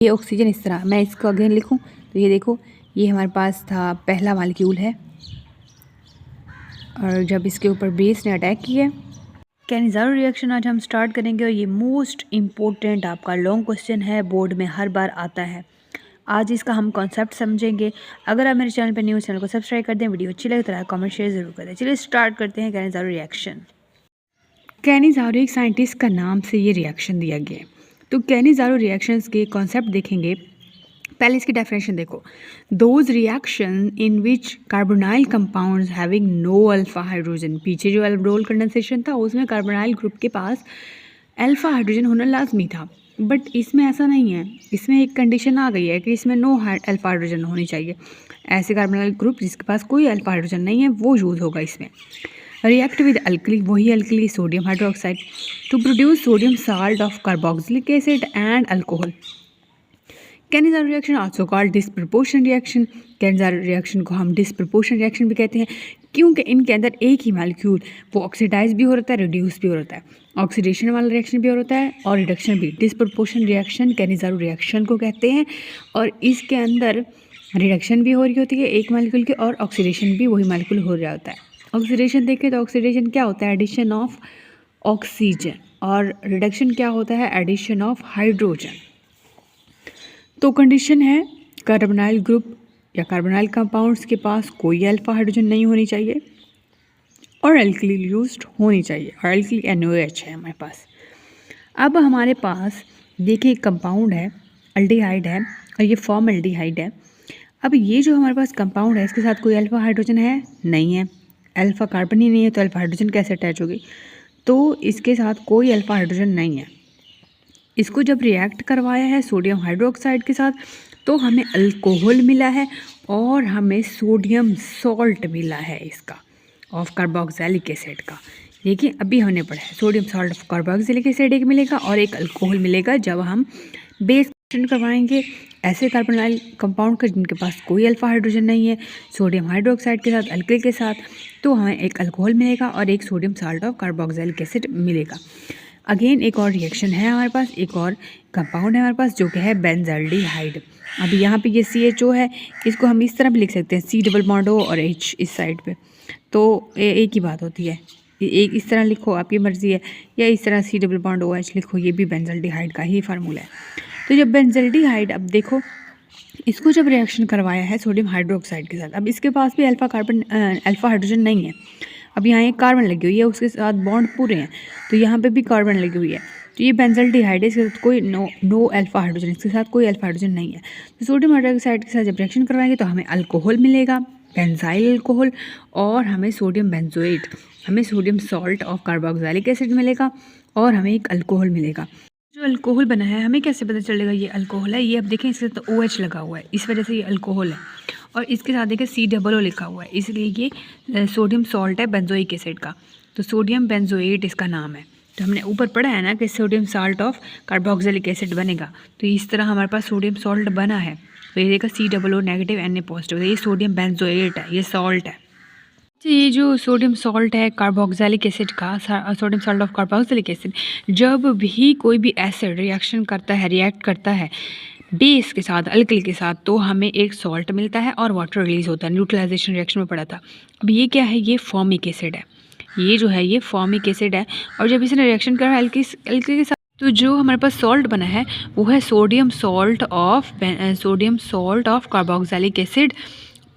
ये ऑक्सीजन इस तरह, मैं इसको अगेन लिखूं तो ये देखो, ये हमारे पास था पहला मालिक्यूल है, और जब इसके ऊपर बेस ने अटैक किया, कैनिज़ारो रिएक्शन आज हम स्टार्ट करेंगे। और ये मोस्ट इम्पोर्टेंट आपका लॉन्ग क्वेश्चन है, बोर्ड में हर बार आता है। आज इसका हम कॉन्सेप्ट समझेंगे। अगर आप मेरे चैनल पर न्यू, चैनल को सब्सक्राइब कर दें, वीडियो अच्छी लगे तो लाइक कमेंट शेयर जरूर करें। चलिए स्टार्ट करते हैं कैनिज़ारो रिएक्शन। कैनिज़ारो एक साइंटिस्ट का नाम से ये रिएक्शन दिया गया है। तो कैनिज़ारो रिएक्शंस के कॉन्सेप्ट देखेंगे। पहले इसकी डेफिनेशन देखो, those reaction in which carbonyl compounds having no alpha hydrogen. पीछे जो अल्बडोल कंडेंसेशन था उसमें कार्बोनाइल ग्रुप के पास अल्फा हाइड्रोजन होना लाजमी था, बट इसमें ऐसा नहीं है। इसमें एक कंडीशन आ गई है कि इसमें नो अल्फा हाइड्रोजन होनी चाहिए। ऐसे कार्बोनाइल ग्रुप जिसके पास कोई अल्फा हाइड्रोजन नहीं है वो यूज़ होगा इसमें। रिएक्ट विद अल्कली, वही alkali sodium hydroxide, to produce sodium salt of carboxylic acid and alcohol. Cannizzaro reaction also called disproportion reaction. Cannizzaro reaction को हम डिस्प्रपोर्शन रिएक्शन भी कहते हैं, क्योंकि इनके अंदर एक ही मॉलिक्यूल वो ऑक्सीडाइज भी हो रहा है, रिड्यूस भी हो रहा है। ऑक्सीडेशन वाला रिएक्शन भी हो रहा है और रिडक्शन भी। डिस्प्रपोर्शन रिएक्शन कैनिज़ारो रिएक्शन को कहते हैं, और इसके अंदर रिडक्शन भी हो रही होती है एक मॉलिक्यूल की, और ऑक्सीडेशन भी वही मॉलिक्यूल हो रहा होता है। ऑक्सीडेशन देखें तो ऑक्सीडेशन क्या होता है? एडिशन ऑफ ऑक्सीजन, और रिडक्शन क्या होता है? Addition of hydrogen. तो कंडीशन है कार्बोनाइल ग्रुप या कार्बोनाइल कंपाउंड्स के पास कोई अल्फा हाइड्रोजन नहीं होनी चाहिए, और अल्कली यूज्ड होनी चाहिए, और अल्कली NOH है हमारे पास। अब हमारे पास देखिए कंपाउंड है, अल्डिहाइड है, और ये फॉर्मल्डिहाइड है। अब ये जो हमारे पास कंपाउंड है इसके साथ कोई अल्फा हाइड्रोजन है? नहीं है। अल्फा कार्बन ही नहीं है तो अल्फा हाइड्रोजन कैसे अटैच होगी? तो इसके साथ कोई अल्फा हाइड्रोजन नहीं है। इसको जब रिएक्ट करवाया है सोडियम हाइड्रोक्साइड के साथ तो हमें अल्कोहल मिला है, और हमें सोडियम सॉल्ट मिला है इसका, ऑफ कार्बोक्सिलिक एसिड का। देखिए अभी हमने पढ़ा है sodium salt of carboxylic acid एक मिलेगा और एक अल्कोहल मिलेगा जब हम बेस रिएक्शन करवाएंगे ऐसे कार्बोनाइल कंपाउंड का जिनके पास कोई अल्फा हाइड्रोजन नहीं है सोडियम हाइड्रोक्साइड के साथ, अल्किल के साथ, तो हमें एक अल्कोहल मिलेगा और एक sodium salt of carboxylic acid मिलेगा। अगेन एक और रिएक्शन है हमारे पास, एक और कंपाउंड है हमारे पास जो कि है बेंजाल्डिहाइड। अभी यहाँ पे ये CHO है, इसको हम इस तरह भी लिख सकते हैं, C डबल बॉन्ड O और H इस साइड पे, तो एक ही बात होती है। एक इस तरह लिखो, आपकी मर्ज़ी है, या इस तरह C डबल बॉन्ड OH लिखो, ये भी बेंजाल्डिहाइड का ही फार्मूला है। तो जब बेंजाल्डिहाइड, अब देखो इसको जब रिएक्शन करवाया है सोडियम हाइड्रोक्साइड के साथ, अब इसके पास भी अल्फा हाइड्रोजन नहीं है। अब यहाँ एक कार्बन लगी हुई है, उसके साथ बॉन्ड पूरे हैं, तो यहाँ पे भी कार्बन लगी हुई है, तो ये बेंजाल्डिहाइड है, इसके साथ कोई नो अल्फा हाइड्रोजन, इसके साथ कोई अल्फा हाइड्रोजन नहीं है। तो सोडियम हाइड्रोक्साइड के साथ जब रिएक्शन करवाएंगे तो हमें अल्कोहल मिलेगा, बेंजाइल अल्कोहल, और हमें सोडियम बेंजोएट, हमें sodium salt of carboxylic acid मिलेगा, और हमें एक अल्कोहल मिलेगा। जो अल्कोहल बना है हमें कैसे पता चलेगा ये अल्कोहल है? ये अब देखें इसके साथ OH लगा हुआ है, इस वजह से ये अल्कोहल है, और इसके साथ देखिए C लिखा हुआ है, इसलिए ये सोडियम सॉल्ट है बेंजोइक एसिड का, तो सोडियम बेंजोएट इसका नाम है। तो हमने ऊपर पढ़ा है ना कि sodium salt of carboxylic acid बनेगा, तो इस तरह हमारे पास सोडियम सॉल्ट बना है, तो ये देखा COO नेगेटिव Na पॉजिटिव, ये सोडियम बेंजोएट है, ये सॉल्ट है। ये जो सोडियम सॉल्ट है कार्बोक्सिलिक एसिड का, sodium salt of carboxylic acid, जब भी कोई भी एसिड रिएक्शन करता है, रिएक्ट करता है बेस के साथ, अल्किल के साथ, तो हमें एक सॉल्ट मिलता है और वाटर रिलीज होता है। न्यूट्रलाइजेशन रिएक्शन में पड़ा था। अब ये क्या है? ये फॉर्मिक एसिड है, ये जो है ये फॉर्मिक एसिड है, और जब इसने रिएक्शन करा अल्किल के साथ तो जो हमारे पास सॉल्ट बना है वो है sodium salt of carboxylic acid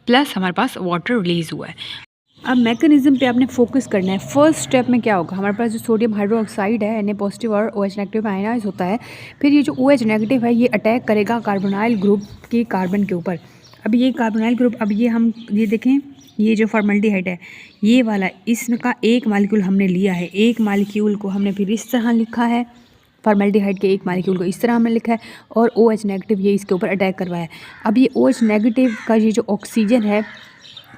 plus हमारे पास वाटर रिलीज हुआ है। अब मैकेनिज्म पे आपने फोकस करना है। फर्स्ट स्टेप में क्या होगा? हमारे पास जो सोडियम हाइड्रोक्साइड है Na पॉजिटिव और OH नेगेटिव आयनाइज होता है, फिर ये जो OH नेगेटिव है ये अटैक करेगा कार्बोनाइल ग्रुप के कार्बन के ऊपर। अब ये कार्बोनाइल ग्रुप, अब ये देखें, ये जो फॉर्मल्डिहाइड है ये वाला, इसका एक मालिक्यूल हमने लिया है, एक मालिक्यूल को हमने फिर इस तरह लिखा है, फॉर्मल्डिहाइड के एक मालिक्यूल को इस तरह हमने लिखा है, और OH नेगेटिव ये इसके ऊपर अटैक करवाया है। अब ये OH नेगेटिव का ये जो ऑक्सीजन है,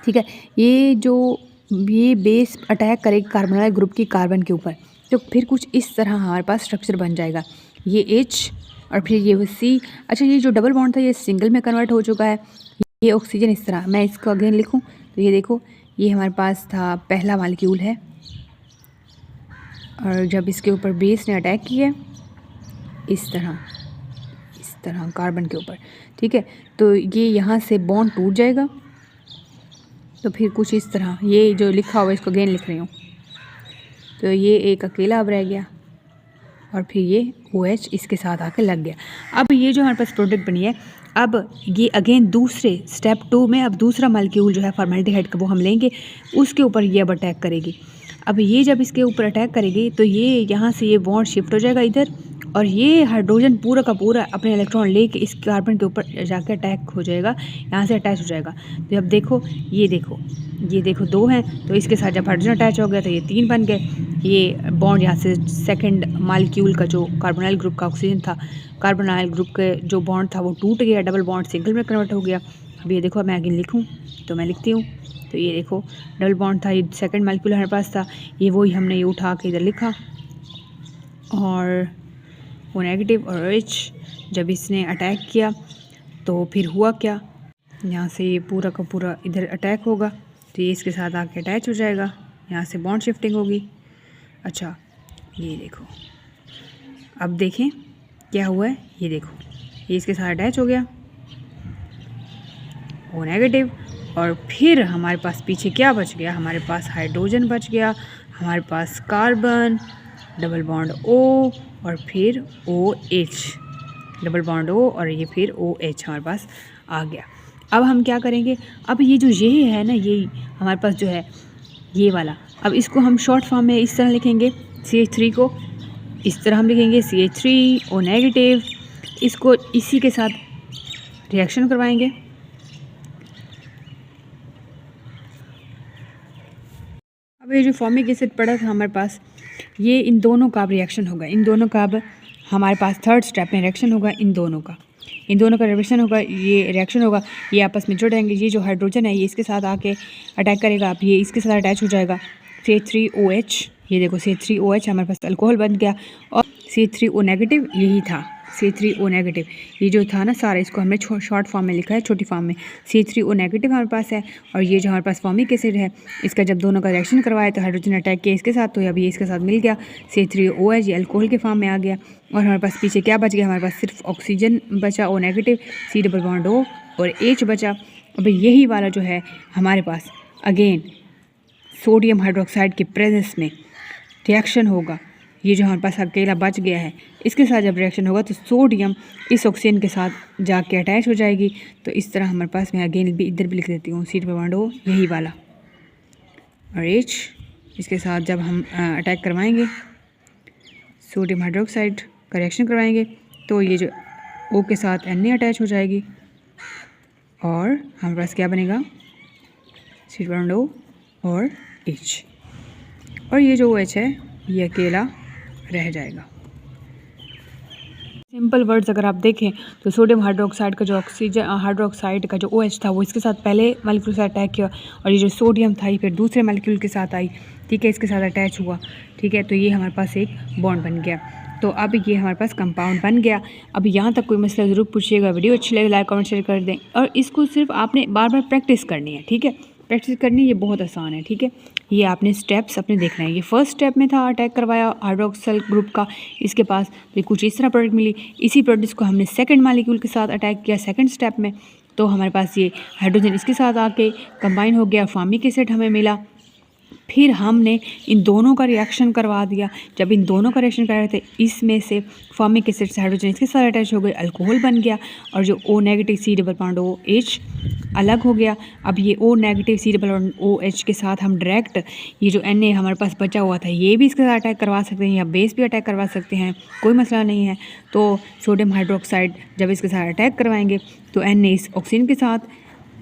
ठीक है, ये बेस अटैक करेगा कार्बोनाइल ग्रुप की कार्बन के ऊपर, तो फिर कुछ इस तरह हमारे पास स्ट्रक्चर बन जाएगा, ये H और फिर ये C। अच्छा, ये जो डबल बॉन्ड था ये सिंगल में कन्वर्ट हो चुका है, ये ऑक्सीजन इस तरह, मैं इसको अगेन लिखूं तो ये देखो, ये हमारे पास था पहला मालिक्यूल है, और जब इसके ऊपर बेस ने अटैक किया इस तरह तरह कार्बन के ऊपर, ठीक है। तो ये यहाँ से बॉन्ड टूट जाएगा, तो फिर कुछ इस तरह ये जो लिखा हुआ है इसको अगेन लिख रही हूँ, तो ये एक अकेला अब रह गया और फिर ये OH इसके साथ आके लग गया। अब ये जो हमारे पास प्रोडक्ट बनी है, अब ये अगेन दूसरे स्टेप 2 में अब दूसरा मॉलिक्यूल जो है फॉर्मेल्डिहाइड का वो हम लेंगे, उसके ऊपर ये अब अटैक करेगी। अब ये जब इसके ऊपर अटैक करेगी तो ये यहाँ से ये बॉन्ड शिफ्ट हो जाएगा इधर, और ये हाइड्रोजन पूरा का पूरा अपने इलेक्ट्रॉन लेके इस कार्बन के ऊपर जाके अटैक हो जाएगा, यहाँ से अटैच हो जाएगा। तो अब देखो ये देखो 2 हैं, तो इसके साथ जब हाइड्रोजन अटैच हो गया तो ये 3 बन गए। ये बॉन्ड यहाँ से सेकंड मॉलिक्यूल का जो कार्बोनाइल ग्रुप का ऑक्सीजन था, कार्बोनाइल ग्रुप के जो बॉन्ड था वो टूट गया, डबल बॉन्ड सिंगल में कन्वर्ट हो गया। अब ये देखो मैं आगे लिखूँ तो मैं लिखती हूँ, तो ये देखो डबल बॉन्ड था, ये सेकंड मॉलिक्यूल हमारे पास था, ये वही हमने ये उठा के इधर लिखा, और वो नेगेटिव और OH जब इसने अटैक किया तो फिर हुआ क्या, यहाँ से ये पूरा का पूरा इधर अटैक होगा, तो ये इसके साथ आके अटैच हो जाएगा, यहाँ से बॉन्ड शिफ्टिंग होगी। अच्छा ये देखो, अब देखें क्या हुआ है, ये देखो ये इसके साथ अटैच हो गया O नेगेटिव, और फिर हमारे पास पीछे क्या बच गया, हमारे पास हाइड्रोजन बच गया, हमारे पास कार्बन, डबल बॉन्ड O और फिर OH, डबल बॉन्ड O और ये फिर OH हमारे पास आ गया। अब हम क्या करेंगे, अब ये जो ये है ना, ये हमारे पास जो है ये वाला, अब इसको हम शॉर्ट फॉर्म में इस तरह लिखेंगे, CH3 को इस तरह हम लिखेंगे CH3 O नेगेटिव, इसको इसी के साथ रिएक्शन करवाएंगे। अब ये जो फॉर्मिक एसिड पड़ा था हमारे पास, ये इन दोनों का अब रिएक्शन होगा, इन दोनों का अब हमारे पास थर्ड स्टेप में रिएक्शन होगा, इन दोनों का रिएक्शन होगा, ये रिएक्शन होगा, ये आपस में जुड़ जाएंगे। ये जो हाइड्रोजन है ये इसके साथ आके अटैक करेगा, अब ये इसके साथ अटैच हो जाएगा, CH3OH, ये देखो CH3OH हमारे पास अल्कोहल बन गया, और CH3O नेगेटिव यही था, CH3O नेगेटिव ये जो था ना सारा, इसको हमने शॉर्ट फॉर्म में लिखा है, छोटी फॉर्म में CH3O नेगेटिव हमारे पास है। और ये जो हमारे पास फॉर्मिक एसिड है, इसका जब दोनों का रिएक्शन करवाया तो हाइड्रोजन अटैक किया इसके साथ, तो अब ये इसके साथ मिल गया, CH3OH ये अल्कोहल के फॉर्म में आ गया। और हमारे पास पीछे क्या बच गया, हमारे पास सिर्फ ऑक्सीजन बचा O negative, C double bond O और H बचा। अब यही वाला जो है हमारे पास अगेन सोडियम हाइड्रोक्साइड के प्रेजेंस में रिएक्शन होगा, ये जो हमारे पास अकेला बच गया है इसके साथ जब रिएक्शन होगा तो सोडियम इस ऑक्सीजन के साथ जाके अटैच हो जाएगी। तो इस तरह हमारे पास, मैं अगेन भी इधर भी लिख देती हूँ, C डबल बॉन्ड O यही वाला और H, इसके साथ जब हम अटैक करवाएंगे सोडियम हाइड्रोक्साइड का रिएक्शन करवाएंगे तो ये जो O के साथ Na अटैच हो जाएगी, और हमारे पास क्या बनेगा, C डबल बॉन्ड O और H, और ये जो OH है ये अकेला रह जाएगा। सिंपल वर्ड्स अगर आप देखें तो सोडियम हाइड्रोक्साइड का जो हाइड्रोक्साइड का जो OH था वो इसके साथ पहले मॉलिक्यूल से अटैक किया, और ये जो सोडियम था ये फिर दूसरे मॉलिक्यूल के साथ आई, ठीक है, इसके साथ अटैच हुआ, ठीक है, तो ये हमारे पास एक बॉन्ड बन गया। तो अब ये हमारे पास कंपाउंड बन गया। अब यहाँ तक कोई मसला ज़रूर पूछिएगा, वीडियो अच्छी लगे लाइक कमेंट शेयर कर दें, और इसको सिर्फ आपने बार बार प्रैक्टिस करनी है, ठीक है, प्रैक्टिस करनी, ये बहुत आसान है, ठीक है। ये आपने स्टेप्स अपने देखना है। ये फर्स्ट स्टेप में था, अटैक करवाया हाइड्रोक्सल ग्रुप का इसके पास, तो कुछ इस तरह प्रोडक्ट मिली। इसी प्रोडक्ट को हमने सेकंड मॉलिक्यूल के साथ अटैक किया सेकंड स्टेप में, तो हमारे पास ये हाइड्रोजन इसके साथ आके कंबाइन हो गया, फॉर्मिक एसिड हमें मिला। फिर हमने इन दोनों का रिएक्शन करवा दिया। जब इन दोनों का रिएक्शन कर रहे थे, इसमें से फॉर्मिक एसिड से हाइड्रोजन इसके साथ अटैच हो गए, अल्कोहल बन गया, और जो O negative C double bond OH अलग हो गया। अब ये O negative C double bond OH के साथ हम डायरेक्ट ये जो Na हमारे पास बचा हुआ था ये भी इसके साथ अटैक करवा सकते हैं, या बेस भी अटैक करवा सकते हैं, कोई मसला नहीं है। तो सोडियम हाइड्रोक्साइड जब इसके साथ अटैक करवाएंगे तो Na इस ऑक्सीजन के साथ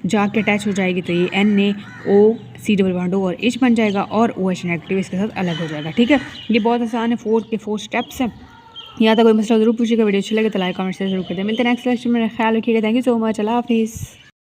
जाके अटैच हो जाएगी, तो ये NaO C double bond O और H बन जाएगा, और OH नेगेटिव इसके साथ अलग हो जाएगा, ठीक है। ये बहुत आसान है, 4 स्टेप्स हैं। यहाँ तक कोई मसला ज़रूर पूछिएगा, वीडियो अच्छी लगे तो लाइक कमेंट शेयर जरूर कर दें। मिलते हैं नेक्स्ट लेक्चर में, ख्याल रखिएगा। थैंक यू सो मच, अल्लाह हाफिज़।